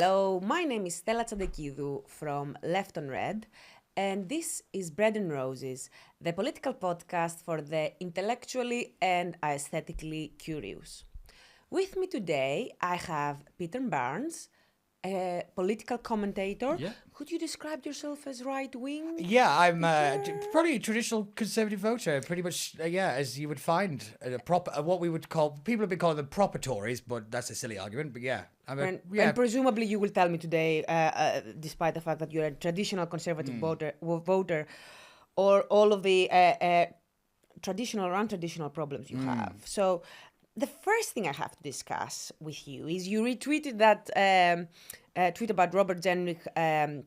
Hello, my name is Stella Tsantekidou from Left on Red, and this is Bread and Roses, the political podcast for the intellectually and aesthetically curious. With me today, I have Peter Barnes, a political commentator. Yeah. Could you describe yourself as right-wing? Yeah, I'm probably a traditional conservative voter, pretty much, as you would find a proper, what we would call, people have been calling them proper Tories, but that's a silly argument, but yeah. And presumably you will tell me today, despite the fact that you're a traditional conservative voter, or all of the traditional or untraditional problems you have. So the first thing I have to discuss with you is you retweeted that tweet about Robert Jenrick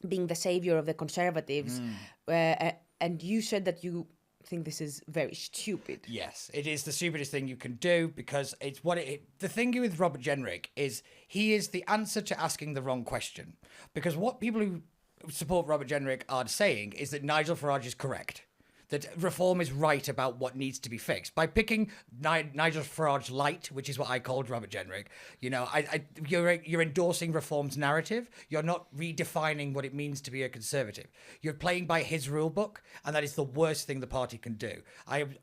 being the savior of the Conservatives, and you said that you think this is very stupid. Yes, it is the stupidest thing you can do because it's the thing with Robert Jenrick is he is the answer to asking the wrong question. Because what people who support Robert Jenrick are saying is that Nigel Farage is correct. That reform is right about what needs to be fixed. By picking Nigel Farage light, which is what I called Robert Jenrick, you're endorsing reform's narrative. You're not redefining what it means to be a conservative. You're playing by his rule book, and that is the worst thing the party can do. I'm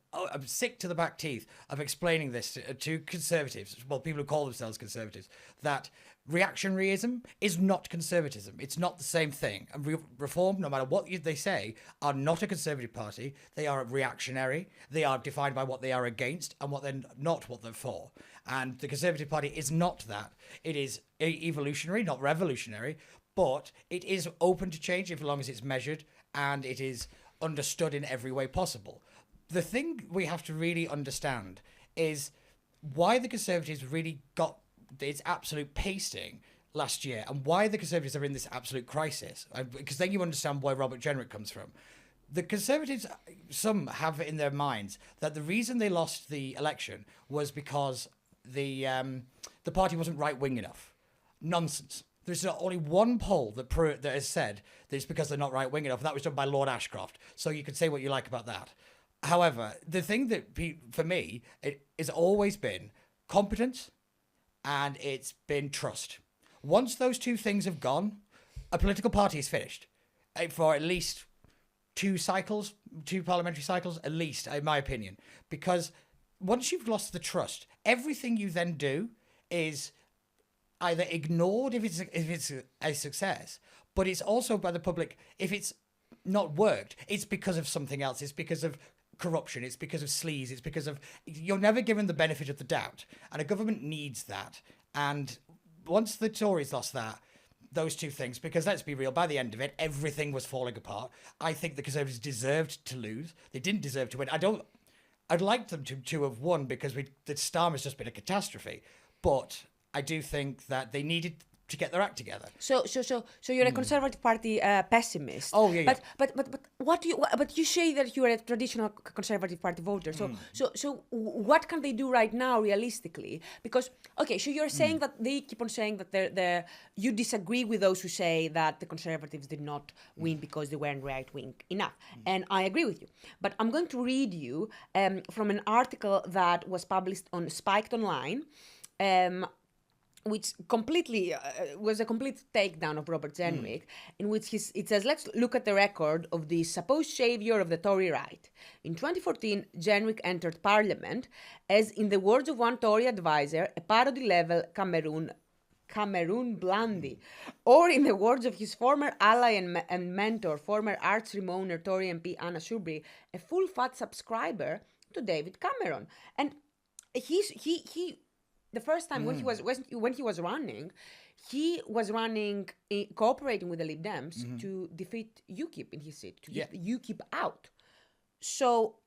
sick to the back teeth of explaining this to conservatives, well, people who call themselves conservatives, that reactionaryism is not conservatism. It's not the same thing. And Reform, no matter what they say, are not a conservative party. They are reactionary. They are defined by what they are against and what they're not what they're for. And the Conservative Party is not that. It is evolutionary, not revolutionary, but it is open to change as long as it's measured and it is understood in every way possible. The thing we have to really understand is why the Conservatives really got its absolute pasting last year and why the Conservatives are in this absolute crisis. Because then you understand where Robert Jenrick comes from. The Conservatives, some have in their minds that the reason they lost the election was because the party wasn't right-wing enough. Nonsense. There's only one poll that has said that it's because they're not right-wing enough, and that was done by Lord Ashcroft. So you can say what you like about that. However, the thing that, for me, it has always been competence, and it's been trust. Once those two things have gone, a political party is finished. For at least two parliamentary cycles, at least, in my opinion. Because once you've lost the trust, everything you then do is either ignored if it's a success, but it's also by the public, if it's not worked, it's because of something else. It's because of corruption, it's because of sleaze, it's because of you're never given the benefit of the doubt, and a government needs that. And once the Tories lost those two things, because let's be real, by the end of it everything was falling apart. I think the Conservatives deserved to lose. They didn't deserve to win. I'd like them to have won because the Starmer's just been a catastrophe, but I do think that they needed to get their act together. So you're a Conservative Party pessimist. Oh yeah. But you say that you're a traditional Conservative Party voter. So what can they do right now realistically? Because so you're saying that they keep on saying that you disagree with those who say that the Conservatives did not win because they weren't right wing enough, and I agree with you. But I'm going to read you from an article that was published on Spiked Online. Which completely was a complete takedown of Robert Jenrick, in which it says, let's look at the record of the supposed savior of the Tory right. In 2014, Jenrick entered Parliament as, in the words of one Tory advisor, a parody-level Cameroon Blondie, or in the words of his former ally and mentor, former arch-remoner Tory MP Anna Soubry, a full-fat subscriber to David Cameron. And he the first time when he was running, cooperating with the Lib Dems to defeat UKIP in his seat, to get UKIP out. So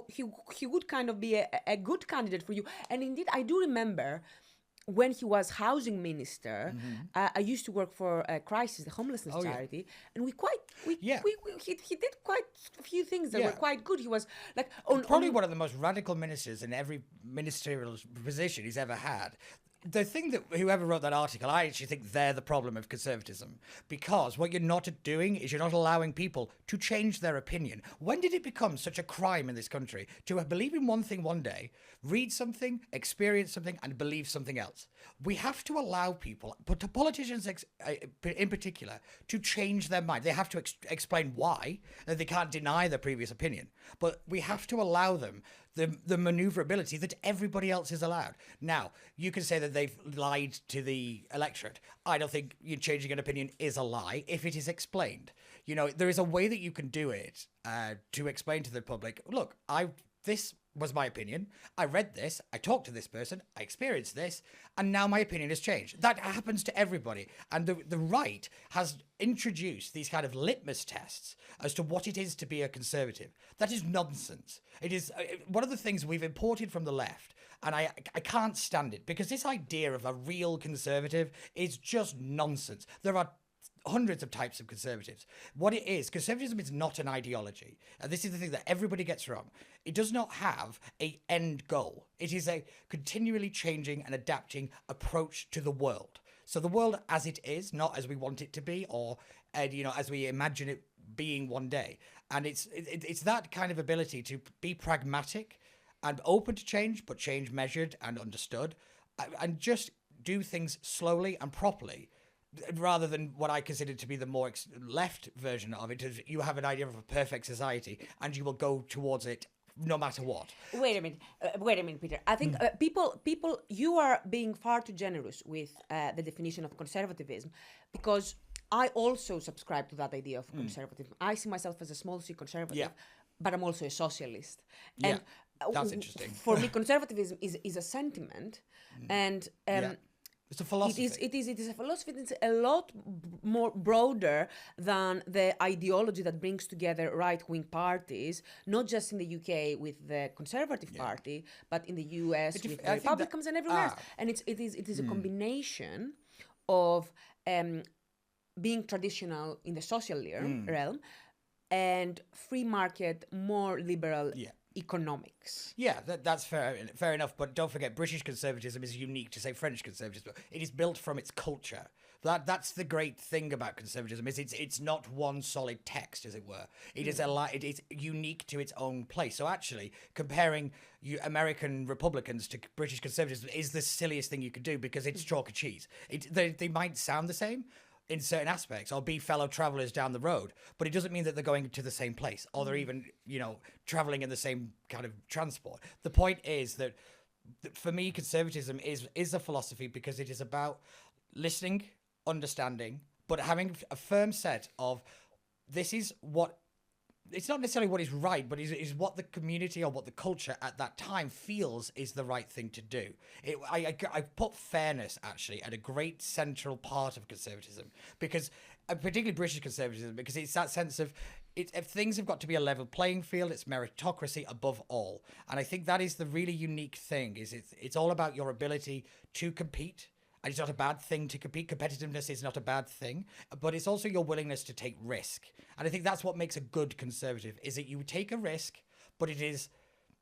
he would kind of be a good candidate for you. And indeed, I do remember when he was housing minister, I used to work for Crisis, the homelessness charity, and he did quite a few things that were quite good. He was like probably one of the most radical ministers in every ministerial position he's ever had. the thing that whoever wrote that article, I actually think they're the problem of conservatism, because what you're not doing is you're not allowing people to change their opinion. When did it become such a crime in this country to believe in one thing one day, read something, experience something, and believe something else? We have to allow people, but to politicians in particular, to change their mind. They have to explain why. They can't deny their previous opinion, but we have to allow them the maneuverability that everybody else is allowed. Now, you can say that they've lied to the electorate. I don't think you changing an opinion is a lie if it is explained. You know, there is a way that you can do it to explain to the public, look, this was my opinion. I read this, I talked to this person, I experienced this, and now my opinion has changed. That happens to everybody. And the right has introduced these kind of litmus tests as to what it is to be a conservative. That is nonsense. It is one of the things we've imported from the left, and I can't stand it, because this idea of a real conservative is just nonsense. There are hundreds of types of conservatives. What it is, conservatism is not an ideology. And this is the thing that everybody gets wrong. It does not have an end goal. It is a continually changing and adapting approach to the world. So the world as it is, not as we want it to be, or as we imagine it being one day. And it's that kind of ability to be pragmatic and open to change, but change measured and understood, and just do things slowly and properly, rather than what I consider to be the more left version of it. Is you have an idea of a perfect society and you will go towards it no matter what. Wait a minute, Peter. I think people, you are being far too generous with the definition of conservatism, because I also subscribe to that idea of conservatism. I see myself as a small c conservative, but I'm also a socialist. And that's interesting. For me, conservatism is a sentiment, and it's a philosophy. It is a philosophy that's a lot more broader than the ideology that brings together right-wing parties, not just in the UK with the Conservative Party, but in the US with the Republicans and everywhere else. And it is a combination of being traditional in the social realm and free market, more liberal economics. Yeah, that's fair enough. But don't forget, British conservatism is unique to, say, French conservatism. It is built from its culture. That's the great thing about conservatism, is it's not one solid text, as it were. It is it is unique to its own place. So actually, comparing American Republicans to British conservatism is the silliest thing you could do, because it's chalk and cheese. They might sound the same in certain aspects, or be fellow travelers down the road, but it doesn't mean that they're going to the same place, or they're even, traveling in the same kind of transport. The point is that for me, conservatism is a philosophy, because it is about listening, understanding, but having a firm set of, this is what, it's not necessarily what is right, but is what the community or what the culture at that time feels is the right thing to do. I put fairness, actually, at a great central part of conservatism, because particularly British conservatism, because it's that sense of, if things have got to be a level playing field, it's meritocracy above all. And I think that is the really unique thing, is it's all about your ability to compete. And it's not a bad thing to compete. Competitiveness is not a bad thing, but it's also your willingness to take risk. And I think that's what makes a good conservative, is that you take a risk, but it is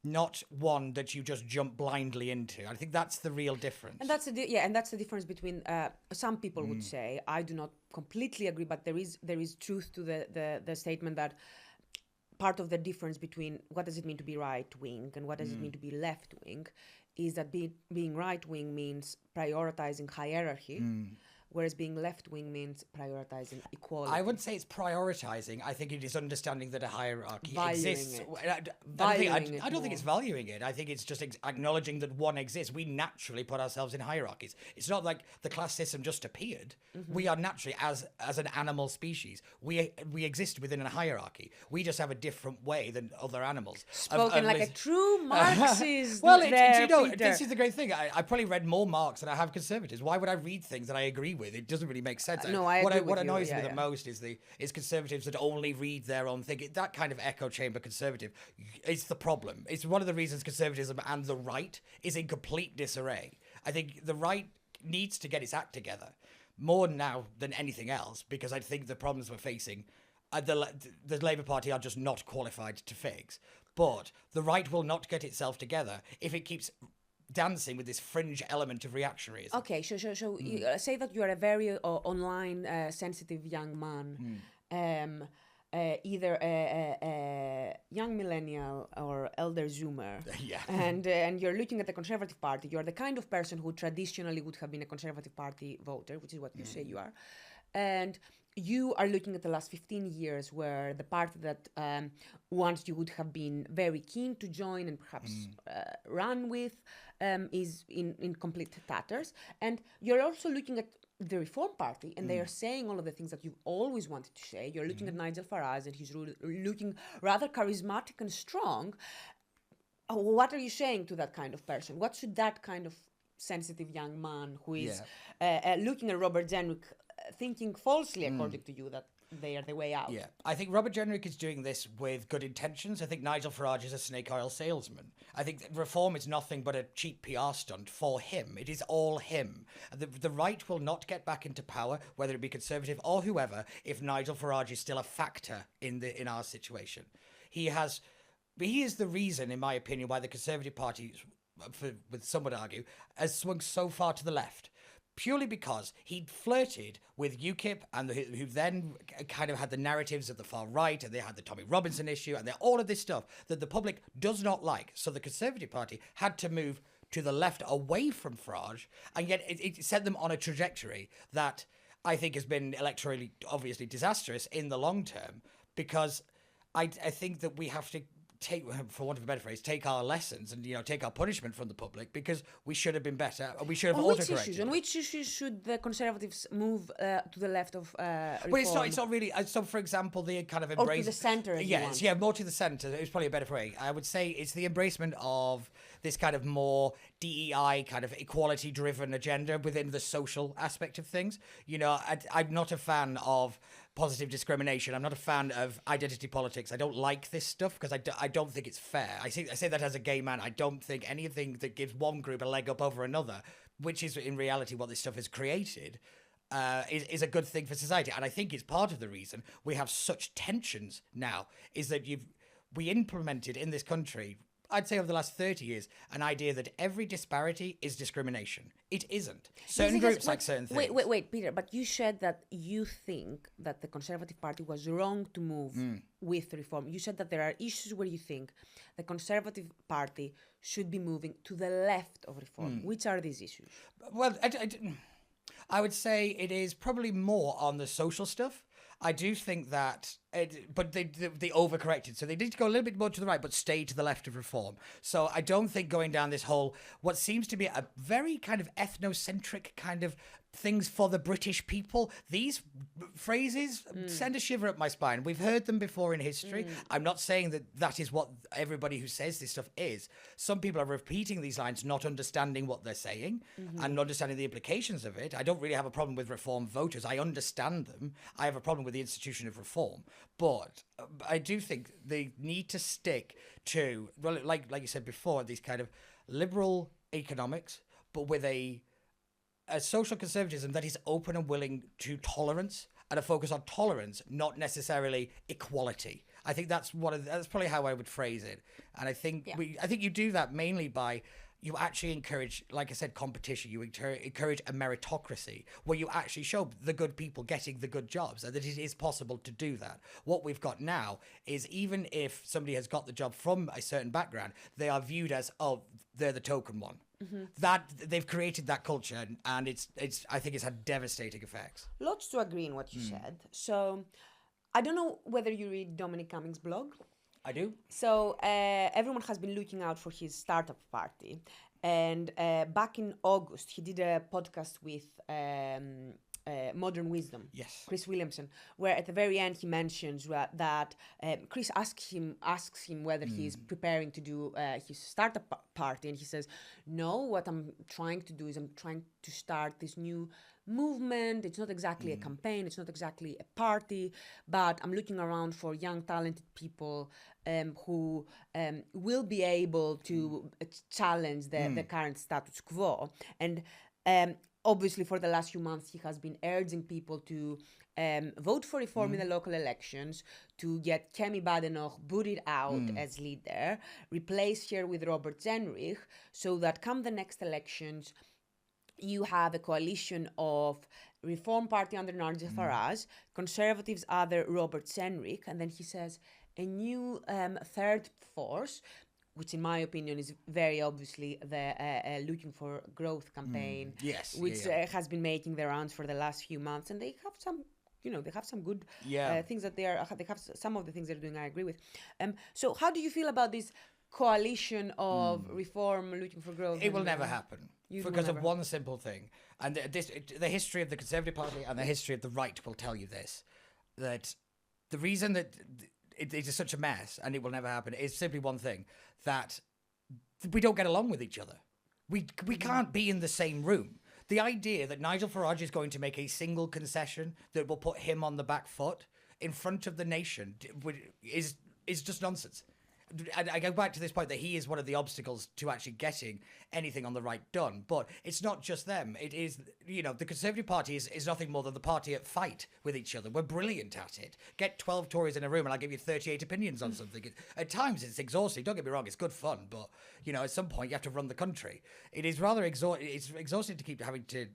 not one that you just jump blindly into. I think that's the real difference. And that's the difference between some people would say, I do not completely agree, but there is truth to the statement that part of the difference between what does it mean to be right wing and what does it mean to be left wing is that being right wing means prioritizing hierarchy, whereas being left wing means prioritizing equality. I wouldn't say it's prioritizing. I think it is understanding that a hierarchy exists. I don't think it's valuing it. I think it's just acknowledging that one exists. We naturally put ourselves in hierarchies. It's not like the class system just appeared. We are naturally, as an animal species, we exist within a hierarchy. We just have a different way than other animals. Spoken like a true Marxist. Well, this is the great thing. I probably read more Marx than I have conservatives. Why would I read things that I agree with? It doesn't really make sense. No, I agree with what you. annoys me the most is conservatives that only read their own thing. That kind of echo chamber conservative is the problem. It's one of the reasons conservatism and the right is in complete disarray. I think the right needs to get its act together more now than anything else, because I think the problems we're facing, the Labour Party are just not qualified to fix. But the right will not get itself together if it keeps dancing with this fringe element of reactionaryism. Okay, so you, say that you are a very online sensitive young man, either a young millennial or elder Zoomer, Yeah. and you're looking at the Conservative Party. You're the kind of person who traditionally would have been a Conservative Party voter, which is what you say you are, and you are looking at the last 15 years where the party that once you would have been very keen to join and perhaps run with is in complete tatters. And you're also looking at the Reform Party, and they are saying all of the things that you've always wanted to say. You're looking at Nigel Farage, and he's looking rather charismatic and strong. What are you saying to that kind of person? What should that kind of sensitive young man who is looking at Robert Jenrick, thinking falsely, according to you, that they are the way out? Yeah, I think Robert Jenrick is doing this with good intentions. I think Nigel Farage is a snake oil salesman. I think that Reform is nothing but a cheap PR stunt for him. It is all him. The right will not get back into power, whether it be Conservative or whoever, if Nigel Farage is still a factor in our situation. He is the reason, in my opinion, why the Conservative Party, with some would argue, has swung so far to the left. Purely because he'd flirted with UKIP, and who then kind of had the narratives of the far right, and they had the Tommy Robinson issue, and all of this stuff that the public does not like. So the Conservative Party had to move to the left away from Farage, and yet it set them on a trajectory that I think has been electorally obviously disastrous in the long term, because I think that we have to take, for want of a better phrase, take our lessons and take our punishment from the public, because we should have been better. We should have autocorrected. On which issues should the Conservatives move to the left of Reform? Well, it's not really. So, for example, the kind of embrace. Or to the centre. Yes, more to the centre. It's probably a better way. I would say it's the embracement of this kind of more DEI kind of equality-driven agenda within the social aspect of things. I'm not a fan of positive discrimination. I'm not a fan of identity politics. I don't like this stuff because I don't think it's fair. I say that as a gay man. I don't think anything that gives one group a leg up over another, which is in reality what this stuff has created, is a good thing for society. And I think it's part of the reason we have such tensions now, is that we implemented in this country, I'd say over the last 30 years, an idea that every disparity is discrimination. It isn't. Certain groups like certain things. Wait, Peter, but you said that you think that the Conservative Party was wrong to move with Reform. You said that there are issues where you think the Conservative Party should be moving to the left of Reform. Which are these issues? Well, I would say it is probably more on the social stuff. I do think that, but they overcorrected. So they need to go a little bit more to the right, but stay to the left of Reform. So I don't think going down this whole, what seems to be a very kind of ethnocentric kind of things for the British people, these phrases send a shiver up my spine. We've heard them before in history. I'm not saying that is what everybody who says this stuff is. Some people are repeating these lines, not understanding what they're saying and understanding the implications of it. I don't really have a problem with Reform voters. I understand them. I have a problem with the institution of Reform. But I do think they need to stick to, well, like you said before, these kind of liberal economics, but with a social conservatism that is open and willing to tolerance, and a focus on tolerance, not necessarily equality. I think that's probably how I would phrase it. And I think you do that mainly by, you actually encourage, like I said, competition. You encourage a meritocracy where you actually show the good people getting the good jobs, and that it is possible to do that. What we've got now is, even if somebody has got the job from a certain background, they are viewed as, they're the token one. That they've created that culture, and it's I think it's had devastating effects. Lots to agree in what you said. So I don't know whether you read Dominic Cummings' blog. I do. So everyone has been looking out for his startup party. And back in August, he did a podcast with Modern Wisdom, Yes. Chris Williamson, where at the very end he mentions that Chris asks him whether he's preparing to do his startup party, and he says, no, what I'm trying to do is I'm trying to start this new movement. It's not exactly a campaign, it's not exactly a party, but I'm looking around for young, talented people who will be able to challenge the current status quo. And obviously, for the last few months, he has been urging people to vote for reform in the local elections, to get Kemi Badenoch booted out as leader, replace her with Robert Zenrich, so that come the next elections, you have a coalition of Reform Party under Nigel Farage, Conservatives under Robert Zenrich, and then he says a new third force, which in my opinion is very obviously the Looking for Growth campaign, Yes, which has been making the rounds for the last few months, and they have some, they have some good things that they have some of the things they're doing. I agree with. So how do you feel about this coalition of Reform, Looking for Growth? It will never happen because of one simple thing, and the history of the Conservative Party and the history of the right will tell you this: that the reason that it is such a mess and it will never happen is simply one thing, that we don't get along with each other. We can't be in the same room. The idea that Nigel Farage is going to make a single concession that will put him on the back foot in front of the nation is just nonsense. I go back to this point that he is one of the obstacles to actually getting anything on the right done. But it's not just them. It is, the Conservative Party is nothing more than the party at fight with each other. We're brilliant at it. Get 12 Tories in a room and I'll give you 38 opinions on something. At times it's exhausting. Don't get me wrong, it's good fun. But, at some point you have to run the country. It is rather exhausting to keep having to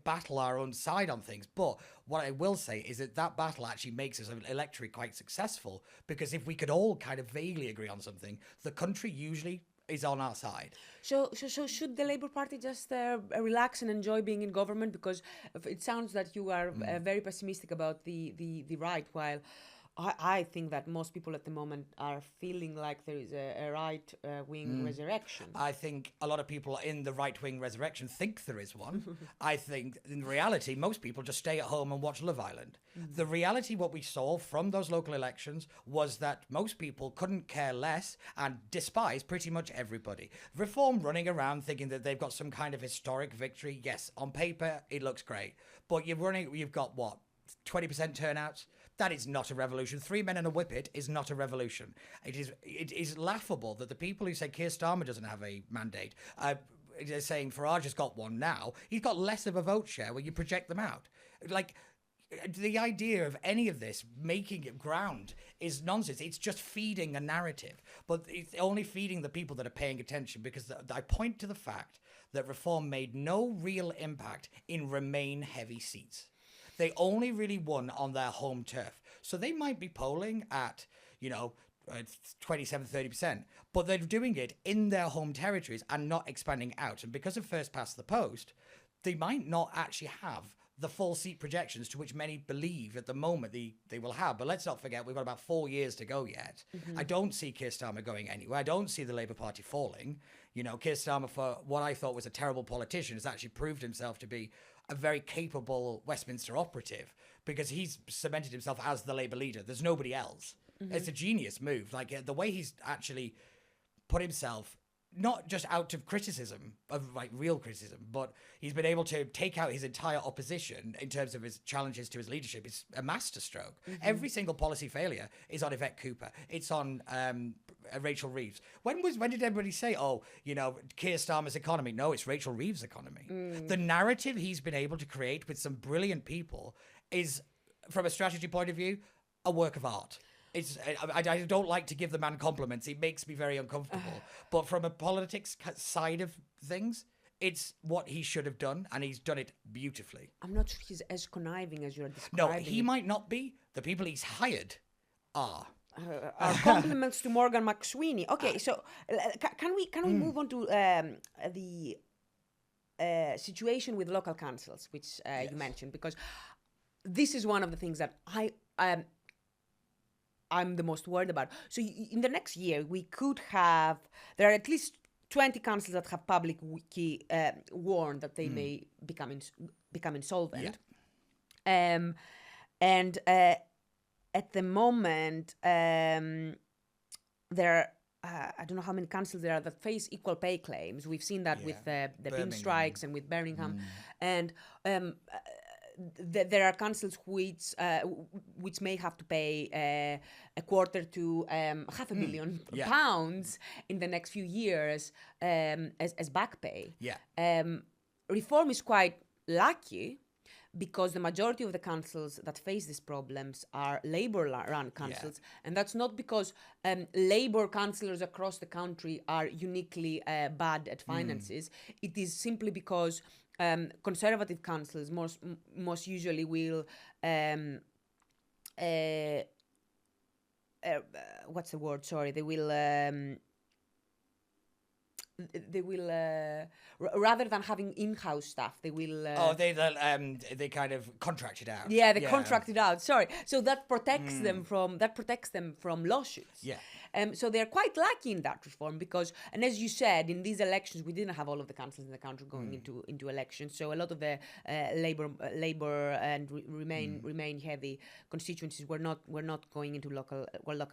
battle our own side on things. But what I will say is that battle actually makes us electorally quite successful, because if we could all kind of vaguely agree on something, the country usually is on our side. So should the Labour Party just relax and enjoy being in government? Because it sounds that you are very pessimistic about the right, while I think that most people at the moment are feeling like there is a right-wing resurrection. I think a lot of people in the right-wing resurrection think there is one. I think in reality, most people just stay at home and watch Love Island. The reality, what we saw from those local elections, was that most people couldn't care less and despise pretty much everybody. Reform running around thinking that they've got some kind of historic victory. Yes, on paper, it looks great. But you've got what? 20% turnouts. That is not a revolution. 3 men and a whippet is not a revolution. It is laughable that the people who say Keir Starmer doesn't have a mandate, they're saying Farage has got one now. He's got less of a vote share when you project them out. Like, the idea of any of this making it ground is nonsense. It's just feeding a narrative, but it's only feeding the people that are paying attention, because I point to the fact that Reform made no real impact in Remain heavy seats. They only really won on their home turf. So they might be polling at, 27, 30%, but they're doing it in their home territories and not expanding out. And because of first past the post, they might not actually have the full seat projections to which many believe at the moment they will have. But let's not forget, we've got about 4 years to go yet. I don't see Keir Starmer going anywhere. I don't see the Labour Party falling. Keir Starmer, for what I thought was a terrible politician, has actually proved himself to be a very capable Westminster operative, because he's cemented himself as the Labour leader. There's nobody else. It's a genius move. Like, the way he's actually put himself not just out of criticism, of like real criticism, but he's been able to take out his entire opposition in terms of his challenges to his leadership. It's a masterstroke. Every single policy failure is on Yvette Cooper. It's on Rachel Reeves. When did everybody say, Keir Starmer's economy? No, it's Rachel Reeves' economy. The narrative he's been able to create with some brilliant people is, from a strategy point of view, a work of art. I don't like to give the man compliments. It makes me very uncomfortable. But from a politics side of things, it's what he should have done, and he's done it beautifully. I'm not sure he's as conniving as you're describing. No, he might not be. The people he's hired are. Our compliments to Morgan McSweeney. Okay, so can we move on to the situation with local councils, which you mentioned, because this is one of the things that I'm the most worried about. So in the next year, we could have, there are at least 20 councils that have publicly warned that they may become insolvent. Yeah. And at the moment, there are, I don't know how many councils there are that face equal pay claims. We've seen that with the bin strikes and with Birmingham. And there are councils which may have to pay a quarter to £500 million pounds in the next few years as back pay. Yeah. Reform is quite lucky because the majority of the councils that face these problems are Labour-run councils, and that's not because Labour councillors across the country are uniquely bad at finances. It is simply because Conservative councils most usually will what's the word? Sorry, they will rather than having in-house staff, they will. They kind of contract it out. Yeah, they contract it out. Sorry, so that protects them from lawsuits. Yeah. So they're quite lucky in that reform because, and as you said, in these elections we didn't have all of the councils in the country going into elections. So a lot of the Labour and Remain heavy constituencies were not going into local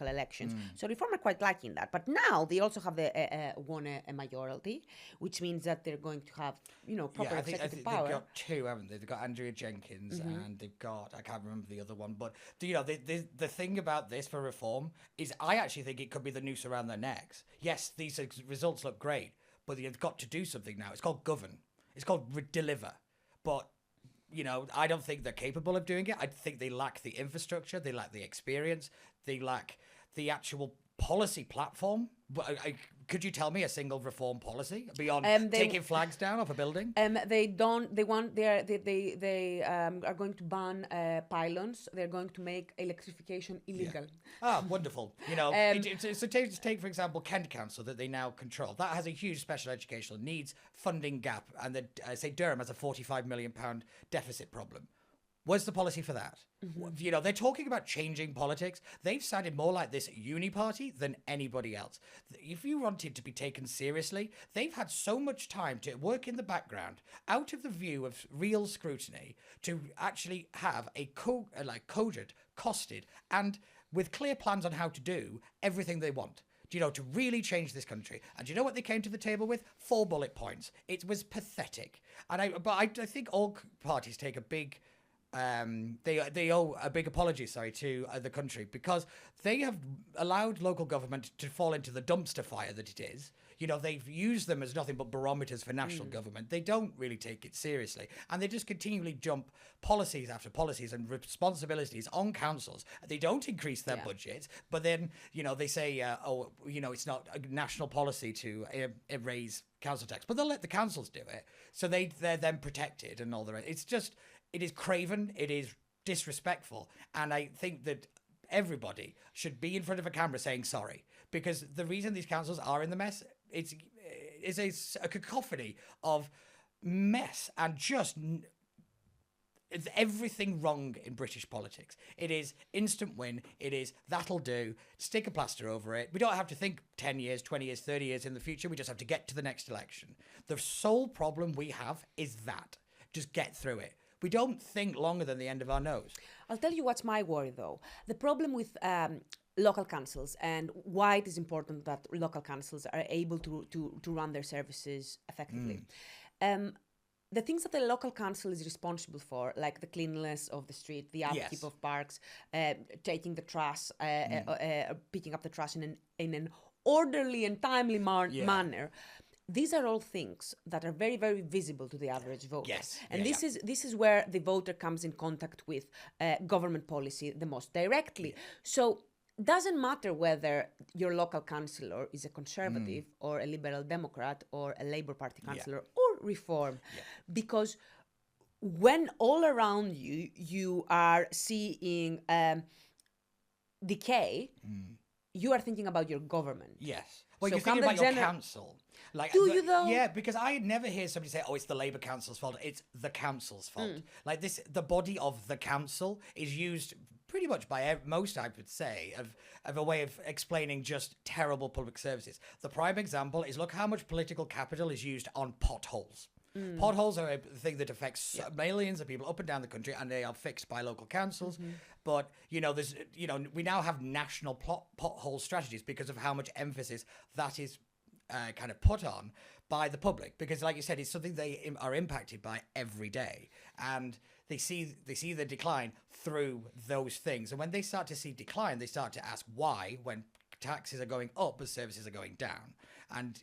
elections. So Reform are quite lucky in that. But now they also have won a majority, which means that they're going to have proper executive power. They've got two, haven't they? They've got Andrea Jenkins and they've got, I can't remember the other one, but the thing about this for Reform is I actually think it could be the noose around their necks. Yes, these results look great, but they've got to do something now. It's called govern. It's called deliver. But I don't think they're capable of doing it. I think they lack the infrastructure. They lack the experience. They lack the actual policy platform. But could you tell me a single Reform policy beyond taking flags down off a building? They don't. They want. They are going to ban pylons. They're going to make electrification illegal. Ah, wonderful. So take for example Kent Council that they now control. That has a huge special educational needs funding gap, and say Durham has a £45 million deficit problem. Where's the policy for that? They're talking about changing politics. They've sounded more like this uni party than anybody else. If you wanted to be taken seriously, they've had so much time to work in the background, out of the view of real scrutiny, to actually have a cogent, costed, and with clear plans on how to do everything they want. To really change this country. And do you know what they came to the table with? 4 bullet points. It was pathetic. But I think all parties take a big... they owe a big apology, to the country because they have allowed local government to fall into the dumpster fire that it is. They've used them as nothing but barometers for national government. They don't really take it seriously. And they just continually jump policies after policies and responsibilities on councils. They don't increase their budgets, but then, they say, it's not a national policy to raise council tax, but they'll let the councils do it. So they're then protected and all the rest. It is craven, it is disrespectful, and I think that everybody should be in front of a camera saying sorry, because the reason these councils are in the mess, it's a cacophony of mess and just it's everything wrong in British politics. It is instant win. It is that'll do. Stick a plaster over it. We don't have to think 10 years, 20 years, 30 years in the future. We just have to get to the next election. The sole problem we have is that. Just get through it. We don't think longer than the end of our nose. I'll tell you what's my worry, though. The problem with local councils and why it is important that local councils are able to run their services effectively. The things that the local council is responsible for, like the cleanliness of the street, the upkeep of parks, taking the trash, picking up the trash in an orderly and timely manner. These are all things that are very, very visible to the average voter. Yes. And this is where the voter comes in contact with government policy the most directly. So it doesn't matter whether your local councillor is a Conservative or a Liberal Democrat or a Labour Party councillor or Reform, because when all around you are seeing decay, you are thinking about your government. Yes. Well, So you think about your council. Do you though? Yeah, because I never hear somebody say, "Oh, it's the Labour Council's fault." It's the council's fault. The body of the council is used pretty much by most, I would say, of a way of explaining just terrible public services. The prime example is look how much political capital is used on potholes. Potholes are a thing that affects millions of people up and down the country, and they are fixed by local councils. But there's we now have national pothole strategies because of how much emphasis that is kind of put on by the public, because like you said, it's something they are impacted by every day, and they see the decline through those things. And when they start to see decline, they start to ask why, when taxes are going up but services are going down. And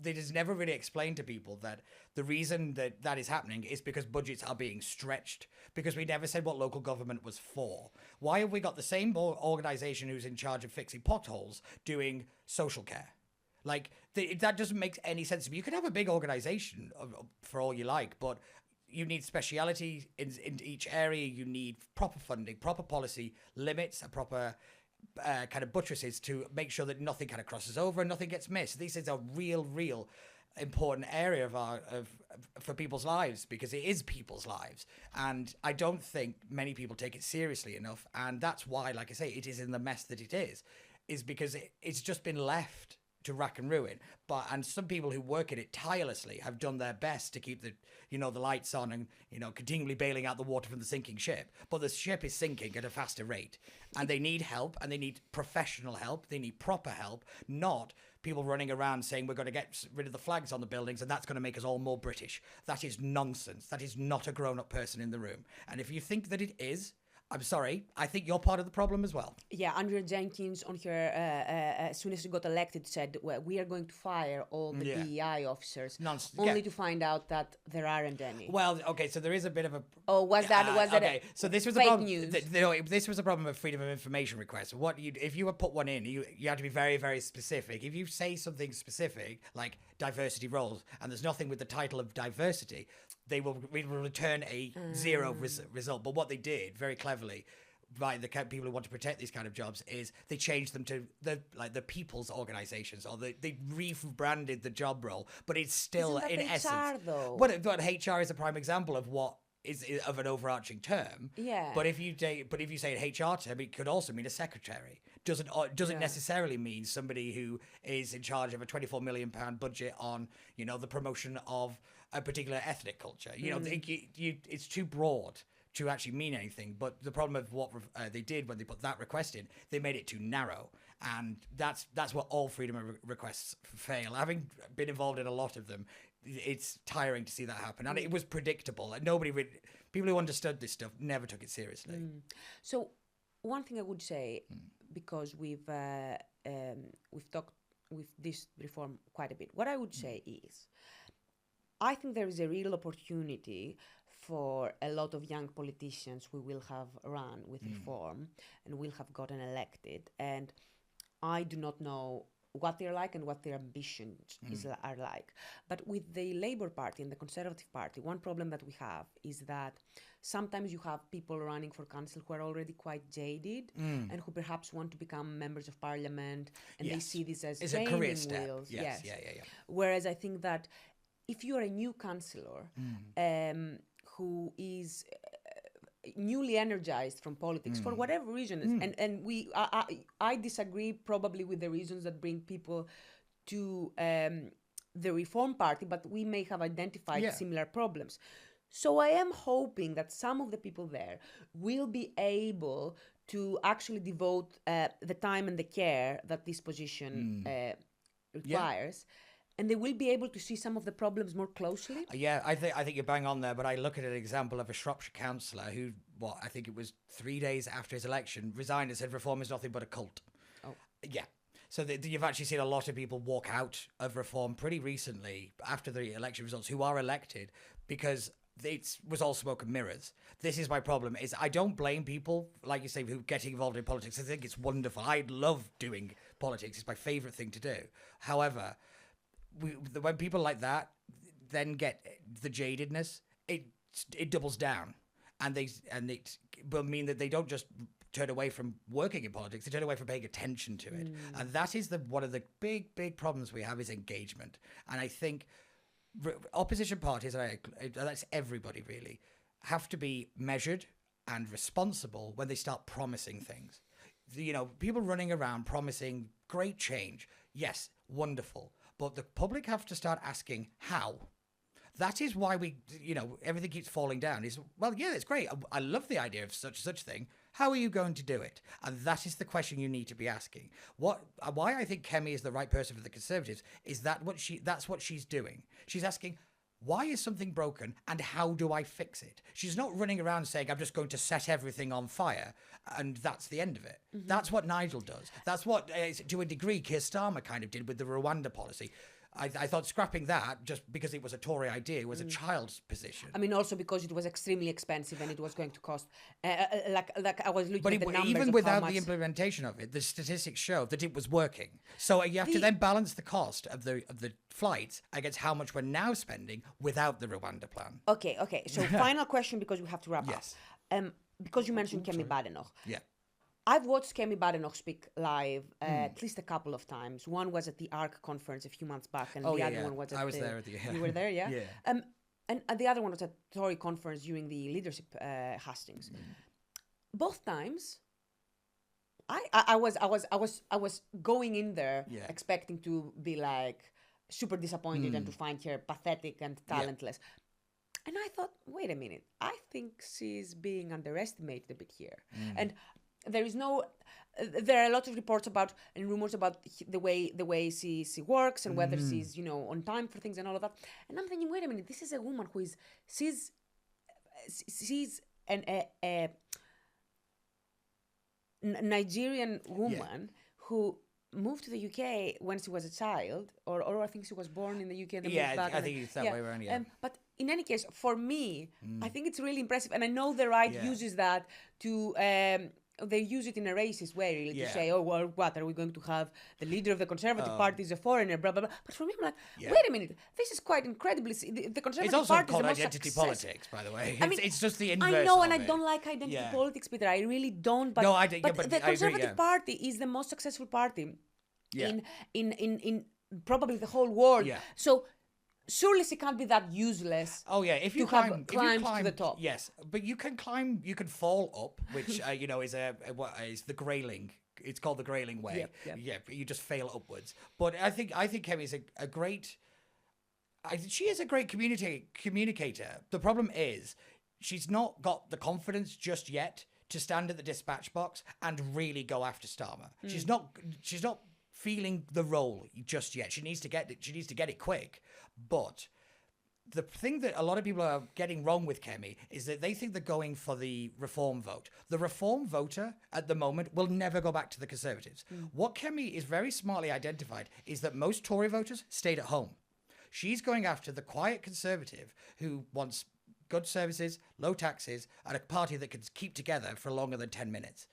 it is never really explained to people that the reason that that is happening is because budgets are being stretched, because we never said what local government was for. Why have we got the same organisation who's in charge of fixing potholes doing social care? Like, that doesn't make any sense to me. You could have a big organisation for all you like, but you need speciality in each area. You need proper funding, proper policy limits, a proper kind of buttresses to make sure that nothing kind of crosses over and nothing gets missed. This is a real important area for people's lives, because it is people's lives, and I don't think many people take it seriously enough. And that's why, like I say, it is in the mess that it is because it's just been left to rack and ruin. And some people who work in it tirelessly have done their best to keep the lights on and, continually bailing out the water from the sinking ship. But the ship is sinking at a faster rate, and they need help, and they need professional help. They need proper help, not people running around saying we're going to get rid of the flags on the buildings and that's going to make us all more British. That is nonsense. That is not a grown-up person in the room. And if you think that it is, I'm sorry, I think you're part of the problem as well. Yeah, Andrea Jenkins, on her, as soon as she got elected, said, well, we are going to fire all the DEI officers, only to find out that there aren't any. Well, okay, so there is a bit of a... Oh, was that okay, so this was fake a problem, news? This was a problem of freedom of information requests. If you would put one in, you have to be very, very specific. If you say something specific, like diversity roles, and there's nothing with the title of diversity, we will return a zero result. But what they did very cleverly, by the people who want to protect these kind of jobs, is they changed them to the people's organizations, or they rebranded the job role, but it's still Isn't that in HR, essence. though? But HR is a prime example of what is of an overarching term. Yeah. But if you say an HR term, it could also mean a secretary. Doesn't necessarily mean somebody who is in charge of a £24 million budget on the promotion of a particular ethnic culture. It's too broad to actually mean anything. But the problem of what they did when they put that request in, they made it too narrow, and that's what all freedom of requests fail. Having been involved in a lot of them, it's tiring to see that happen, and it was predictable. And people who understood this stuff never took it seriously. So one thing I would say, because we've talked with this reform quite a bit, what I would say is, I think there is a real opportunity for a lot of young politicians we will have run with reform and will have gotten elected. And I do not know what they're like and what their ambitions are like. But with the Labour Party and the Conservative Party, one problem that we have is that sometimes you have people running for council who are already quite jaded and who perhaps want to become members of parliament, and they see this as it's a career step. Yes. Yeah. Whereas I think that if you are a new councillor who is newly energized from politics for whatever reason, and I disagree probably with the reasons that bring people to the Reform Party, but we may have identified similar problems. So I am hoping that some of the people there will be able to actually devote the time and the care that this position requires. And they will be able to see some of the problems more closely. Yeah, I think you're bang on there. But I look at an example of a Shropshire councillor who, I think it was 3 days after his election, resigned and said reform is nothing but a cult. Oh, yeah. So you've actually seen a lot of people walk out of reform pretty recently after the election results who are elected because it was all smoke and mirrors. This is my problem, is I don't blame people, like you say, who get involved in politics. I think it's wonderful. I love doing politics. It's my favourite thing to do. However, when people like that then get the jadedness, it doubles down, and it will mean that they don't just turn away from working in politics; they turn away from paying attention to it, and that is one of the big problems we have is engagement. And I think opposition parties, that's everybody really, have to be measured and responsible when they start promising things. People running around promising great change, yes, wonderful. But the public have to start asking how. That is why everything keeps falling down. It's great. I love the idea of such thing. How are you going to do it? And that is the question you need to be asking. Why I think Kemi is the right person for the Conservatives is that's what she's doing. She's asking, why is something broken and how do I fix it? She's not running around saying, I'm just going to set everything on fire and that's the end of it. That's what Nigel does. That's what, to a degree, Keir Starmer kind of did with the Rwanda policy. I thought scrapping that just because it was a Tory idea was a child's position. I mean, also because it was extremely expensive and it was going to cost, like I was looking But at the numbers even of without how much... the implementation of it, the statistics show that it was working. So you have to then balance the cost of the flights against how much we're now spending without the Rwanda plan. Okay. So final question, because we have to wrap Yes. up. Because you mentioned Kemi Badenoch. Yeah. I've watched Kemi Badenoch speak live at least a couple of times. One was at the ARC conference a few months back, and the other one was at I was there at the... You were there, yeah? Yeah. And the other one was at Tory conference during the leadership hustings. Both times, I was going in there expecting to be like super disappointed and to find her pathetic and talentless. And I thought, wait a minute, I think she's being underestimated a bit here. And there are a lot of reports about and rumors about the way she works and whether she's on time for things and all of that. And I'm thinking, wait a minute, this is a woman who is she's a Nigerian woman who moved to the UK when she was a child, or I think she was born in the UK and then moved back. I think it's that way around. Yeah. But in any case, for me, I think it's really impressive, and I know the right uses that to. They use it in a racist way, really, to say, oh, well, what, are we going to have the leader of the Conservative Party is a foreigner, blah, blah, blah. But for me, I'm like, wait a minute, this is quite incredibly... The Conservative it's also Party called is the most identity politics, by the way. I mean, it's just the inverse I know, of and I it. don't like identity politics, Peter. I really don't. But, No, but the I agree, Conservative Party is the most successful party in probably the whole world. Yeah. So... surely she can't be that useless. Oh yeah, if you climb to the top. Yes, but you can climb. You can fall up, which is the grayling. It's called the grayling way. Yeah, you just fail upwards. But I think Kemi's a great. She is a great communicator. The problem is she's not got the confidence just yet to stand at the dispatch box and really go after Starmer. She's not feeling the role just yet. She needs to get it quick. But the thing that a lot of people are getting wrong with Kemi is that they think they're going for the reform vote. The reform voter at the moment will never go back to the Conservatives. What Kemi is very smartly identified is that most Tory voters stayed at home. She's going after the quiet Conservative who wants good services, low taxes, and a party that can keep together for longer than 10 minutes.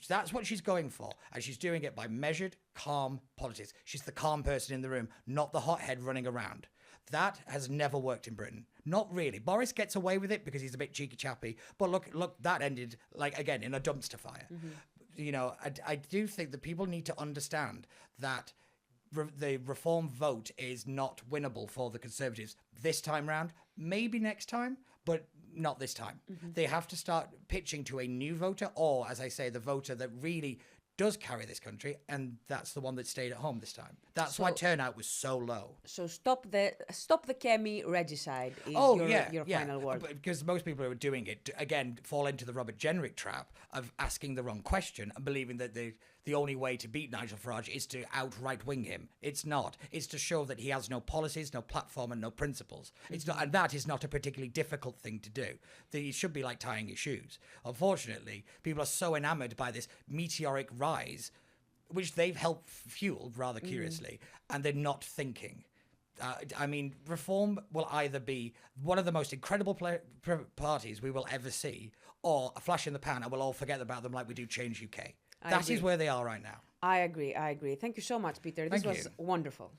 That's what she's going for. And she's doing it by measured, calm politics. She's the calm person in the room, not the hothead running around. That has never worked in Britain. Not really. Boris gets away with it because he's a bit cheeky chappy. But look, that ended, again, in a dumpster fire. I do think that people need to understand that the reform vote is not winnable for the Conservatives this time round. Maybe next time, but not this time. They have to start pitching to a new voter, or, as I say, the voter that really does carry this country, and that's the one that stayed at home this time. That's why turnout was so low. So stop the Kemi regicide is your final word. Because most people who are doing it, again, fall into the Robert Jenrick trap of asking the wrong question and believing that the only way to beat Nigel Farage is to outright wing him. It's not. It's to show that he has no policies, no platform, and no principles. It's not, and that is not a particularly difficult thing to do. It should be like tying your shoes. Unfortunately, people are so enamored by this meteoric rise, which they've helped fuel, rather curiously, and they're not thinking. Reform will either be one of the most incredible parties we will ever see, or a flash in the pan and we'll all forget about them like we do Change UK. That is where they are right now. I agree. Thank you so much, Peter. This was wonderful.